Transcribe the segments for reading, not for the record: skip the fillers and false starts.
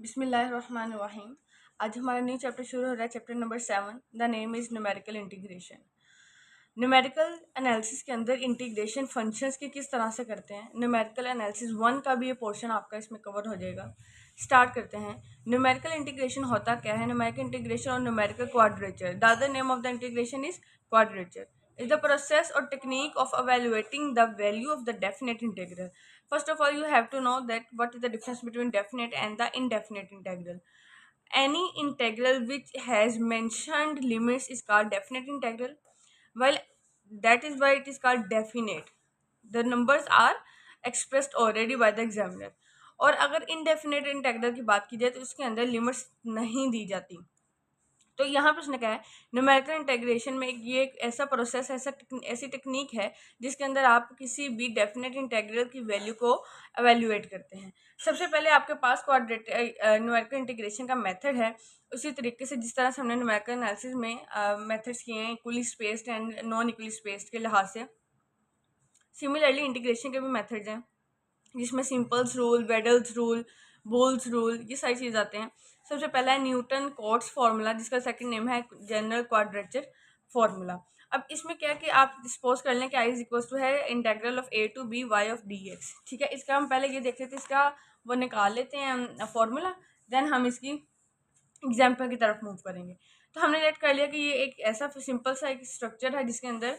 बिस्मिल्लाहिर्रहमानिर्रहीम। आज हमारा न्यू चैप्टर शुरू हो रहा है, chapter number 7। The name is numerical integration. Numerical analysis के अंदर इंटीग्रेशन फंक्शंस की किस तरह से करते हैं, न्यूमेरिकल एनालिसिस 1 का भी ये पोर्शन आपका इसमें कवर हो जाएगा। स्टार्ट करते हैं। न्यूमेरिकल इंटीग्रेशन होता क्या है? न्यूमेरिकल इंटीग्रेशन और numerical quadrature, the other name of the integration is quadrature, is the process or technique of evaluating the value of the definite integral. First of all, you have to know that what is the difference between definite and the indefinite integral. Any integral which has mentioned limits is called definite integral, while that is why it is called definite. The numbers are expressed already by the examiner. और अगर indefinite integral की बात की जाए तो उसके अंदर limits नहीं दी जाती। तो यहाँ पे उसने कहा है न्यूमेरिकल इंटीग्रेशन में ये एक ऐसा प्रोसेस, ऐसी टेक्निक है जिसके अंदर आप किसी भी डेफिनेट इंटीग्रल की वैल्यू को एवेल्युएट करते हैं। सबसे पहले आपके पास न्यूमेरिकल इंटीग्रेशन का मेथड है। उसी तरीके से जिस तरह से हमने न्यूमेरिकल एनालिसिस में मेथड्स किए हैं equally spaced and non equally spaced के लिहाज से, सिमिलरली इंटीग्रेशन के भी मेथड्स हैं जिसमें Simpson's rule, Weddle's rule, Boole's rule, ये सारी चीज़ आते हैं। सबसे पहला है न्यूटन कोट्स फार्मूला, जिसका सेकंड नेम है जनरल क्वाड्रेचर फार्मूला। अब इसमें क्या है कि आप सपोज कर लें कि आई इज इक्वल टू है integral of a to b y of d x. ठीक है, इसका हम पहले ये देख लेते हैं, इसका वो निकाल लेते हैं फार्मूला, देन हम इसकी एग्जाम्पल की तरफ मूव करेंगे। तो हमने लेट कर लिया कि ये एक ऐसा सिंपल सा एक स्ट्रक्चर है जिसके अंदर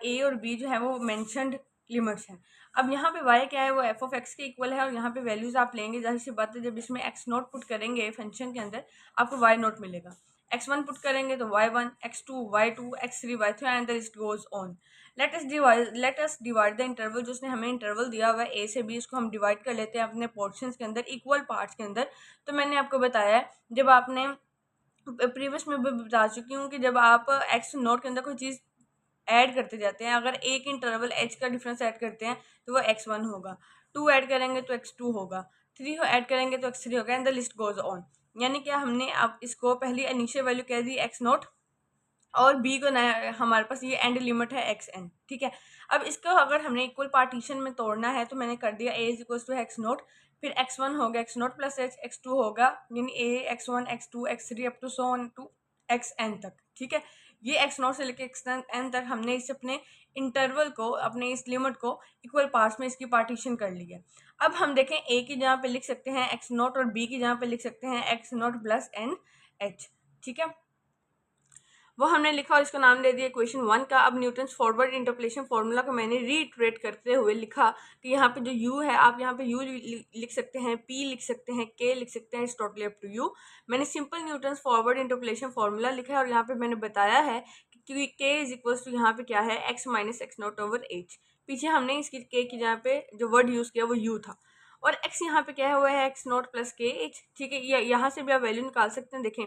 ए और बी जो है वो मैंशनड लिमिट्स हैं। अब यहाँ पे y क्या है, वो एफ ऑफ एक्स के इक्वल है और यहाँ पे वैल्यूज आप लेंगे, जाहिर सी बात है जब इसमें एक्स नोट पुट करेंगे फंक्शन के अंदर आपको y नोट मिलेगा। x1 पुट करेंगे तो y1, x2 y2, x3 y3 and the list goes on. Let us divide the interval, जो उसने हमें इंटरवल दिया हुआ है a से b, इसको हम डिवाइड कर लेते हैं अपने पोर्शंस के अंदर इक्वल पार्ट्स के अंदर। तो मैंने आपको बताया है, जब आपने प्रीवियस में भी बता चुकी हूँ कि जब आप एक्स नोट के अंदर कोई चीज़ ऐड करते जाते हैं, अगर एक इंटरवल एच का डिफरेंस ऐड करते हैं तो वो x1 होगा, 2 ऐड करेंगे तो x2 होगा, 3 ऐड करेंगे तो x3 होगा and the list goes on. यानी क्या हमने अब इसको पहली इनिशियल वैल्यू कह दी x नोट और b को नया हमारे पास ये एंड लिमिट है xn। ठीक है, अब इसको अगर हमने इक्वल पार्टीशन में तोड़ना है तो मैंने कर दिया a is equal to x naught, फिर x1 होगा x naught plus H, x2 होगा यानी a x1 x2 x3 up to so on to xn तक। ठीक है, ये एक्स नोट से लेकर xn तक हमने इस अपने इंटरवल को, अपने इस लिमिट को इक्वल पार्ट्स में इसकी पार्टीशन कर ली है। अब हम देखें a की जगह पे लिख सकते हैं एक्स नोट और b की जगह पे लिख सकते हैं x naught plus n h. ठीक है, वो हमने लिखा और इसका नाम दे दिया इक्वेशन 1 का। अब न्यूटन फॉरवर्ड इंटरपोलेशन फार्मूला को मैंने रीइटरेट करते हुए लिखा कि यहाँ पे जो u है, आप यहाँ पे u लिख सकते हैं, p लिख सकते हैं, k लिख सकते हैं, it's totally up to you. मैंने simple Newton forward interpolation formula लिखा है और यहाँ पे मैंने बताया है कि k इज इक्वल टू यहाँ पे क्या है, x minus x not over H. पीछे हमने इसकी k की जहाँ पे जो वर्ड यूज़ किया वो u था और x यहाँ पे क्या हुआ है, x naught plus k h. ठीक है, यहाँ से भी आप वैल्यू निकाल सकते हैं। देखें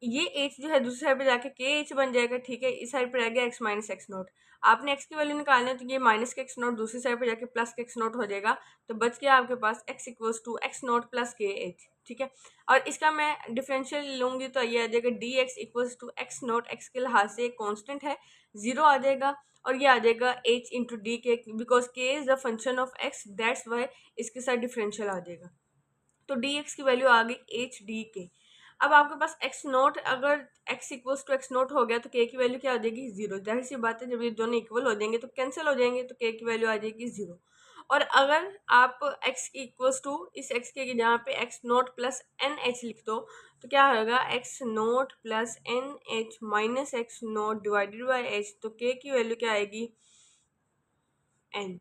ये एच जो है दूसरी साइड पे जाके के एच बन जाएगा। ठीक है, इस साइड पे रह गया एक्स माइनस एक्स नोट। आपने एक्स की वैल्यू निकालनी है तो ये माइनस के एक्स नोट दूसरी साइड पे जाके प्लस के एक्स नोट हो जाएगा, तो बच गया आपके पास x equals to x naught plus k h. ठीक है, और इसका मैं डिफरेंशियल लूँगी तो ये आ जाएगा d x equals to x naught, x के लिहाज से एक कॉन्स्टेंट है, जीरो आ जाएगा और ये आ जाएगा h into d k, because k is the function of x, that's why इसके साथ डिफरेंशियल आ जाएगा। तो डी एक्स की वैल्यू आ गई एच डी के। अब आपके पास एक्स नोट, अगर x equals to x naught हो गया तो k की वैल्यू क्या हो जाएगी, जीरो। जाहिर सी बात है जब ये दोनों इक्वल हो जाएंगे तो कैंसिल हो जाएंगे, तो k की वैल्यू आ जाएगी जीरो। और अगर आप x इक्वल्स टू इस x के जहाँ पे x naught plus n h लिख दो तो क्या होगा, x naught plus n h minus x naught divided by h, तो k की वैल्यू क्या आएगी, n।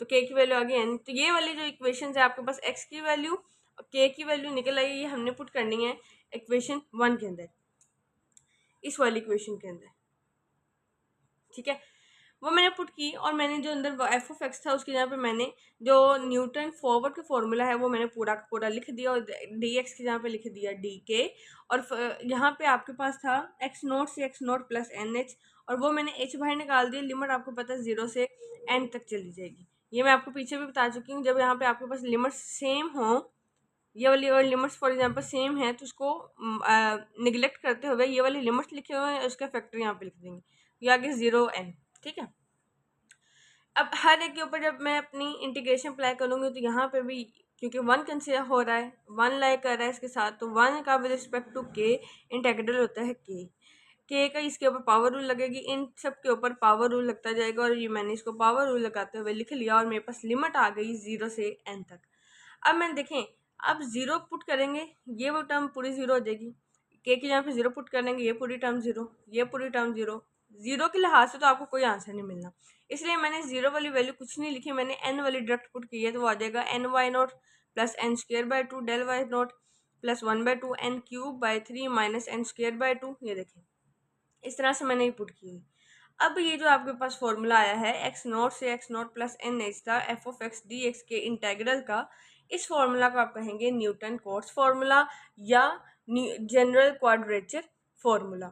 तो k की वैल्यू आ गई n। तो ये वाली जो इक्वेशन है आपके पास x की वैल्यू और k की वैल्यू निकल आई, ये हमने पुट करनी है इक्वेशन 1 के अंदर, इस वाली इक्वेशन के अंदर। ठीक है, वो मैंने पुट की और मैंने जो अंदर एफ ऑफ एक्स था उसकी जगह पे मैंने जो न्यूटन फॉरवर्ड का फॉर्मूला है वो मैंने पूरा का पूरा लिख दिया और डी एक्स की जगह पे लिख दिया डी के। और यहाँ पे आपके पास था एक्स नोट से x naught plus n h और वो मैंने एच बाहर निकाल दिया, लिमिट आपको पता है 0 से एन तक चली जाएगी। ये मैं आपको पीछे भी बता चुकी हूँ, जब यहाँ पे आपके पास लिमिट सेम हो, ये वाली अगर लिमिट्स फॉर एग्जांपल सेम है तो उसको निगलेक्ट करते हुए ये वाली लिमिट्स लिखे हुए हैं उसका फैक्टर यहाँ पे लिख देंगे, ये आगे 0 n। ठीक है, अब हर एक के ऊपर जब मैं अपनी इंटीग्रेशन अप्लाई करूँगी तो यहाँ पे भी क्योंकि वन कंसिडर हो रहा है, वन लाई कर रहा है इसके साथ, तो वन का विद रिस्पेक्ट टू के इंटेग्रल होता है के का इसके ऊपर पावर रूल लगेगी, इन सब के ऊपर पावर रूल लगता जाएगा, और ये मैंने इसको पावर रूल लगाते हुए लिख लिया, और मेरे पास लिमिट आ गई 0 से n तक। अब मैंने देखें, अब 0 पुट करेंगे, ये वो टर्म पूरी 0 हो जाएगी, के की जहाँ पे 0 पुट करेंगे, ये पूरी टर्म 0, ये पूरी टर्म 0, 0 के लिहाज से तो आपको कोई आंसर नहीं मिलना, इसलिए मैंने 0 वाली वैल्यू कुछ नहीं लिखी, मैंने n वाली डायरेक्ट पुट की है, तो वो आ जाएगा n y naught plus n square by 2 del y naught plus 1/2 n cube by 3 minus n square by 2। ये देखें, इस तरह से मैंने ये पुट की हुई। अब ये जो आपके पास फॉर्मूला आया है एक्स नॉट से x naught plus n h था f of x d x के इंटेग्रल का, इस फॉर्मूला को आप कहेंगे न्यूटन कोट्स फॉर्मूला या जनरल क्वाड्रेचर फॉर्मूला।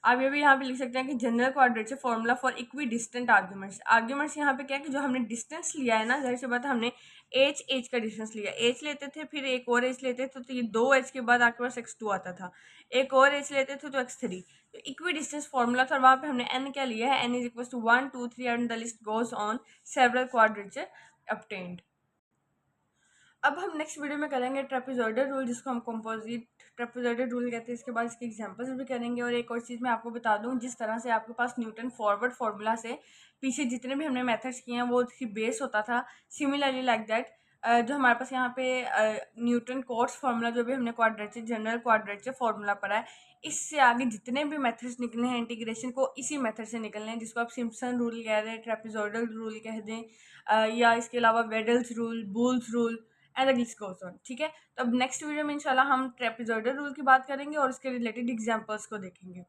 आप ये भी यहाँ पे लिख सकते हैं कि general quadrature formula for equidistant arguments. Arguments यहाँ पे क्या है कि जो हमने डिस्टेंस लिया है ना, जाहिर सी बात है हमने एच का डिस्टेंस लिया, एच लेते थे, फिर एक और एच लेते थे, तो ये 2 एच के बाद आपके पास x2 आता था, एक और एच लेते थे तो x3, तो इक्वी डिस्टेंस फॉर्मूला था, वहाँ पे हमने n क्या लिया है, n is equal to 1 2 3 and the list goes on, several quadrature obtained। अब हम नेक्स्ट वीडियो में करेंगे ट्रेपेजॉइडल रूल, जिसको हम कंपोजिट ट्रेपेजॉइडल रूल कहते हैं, इसके बाद इसके एग्जांपल्स भी करेंगे। और एक और चीज़ मैं आपको बता दूं, जिस तरह से आपके पास न्यूटन फॉरवर्ड फार्मूला से पीछे जितने भी हमने मेथड्स किए हैं वो उसकी बेस होता था, सिमिलरली लाइक दैट जो हमारे पास यहाँ पे न्यूटन कोट्स फार्मूला जो भी हमने क्वाड्रेचर जनरल क्वाड्रेचर फार्मूला पढ़ा है, इससे आगे जितने भी मेथड्स निकले हैं इंटीग्रेशन को इसी मेथड से निकलने हैं, जिसको आप सिम्पसन रूल कह रहे हैं, ट्रेपेजॉइडल रूल कह दें, या इसके अलावा Weddle's rule, bulls rule and the list goes on. ठीक है, तो अब नेक्स्ट वीडियो में इंशाल्लाह हम ट्रेपेजॉइडल रूल की बात करेंगे और उसके रिलेटेड एग्जांपल्स को देखेंगे।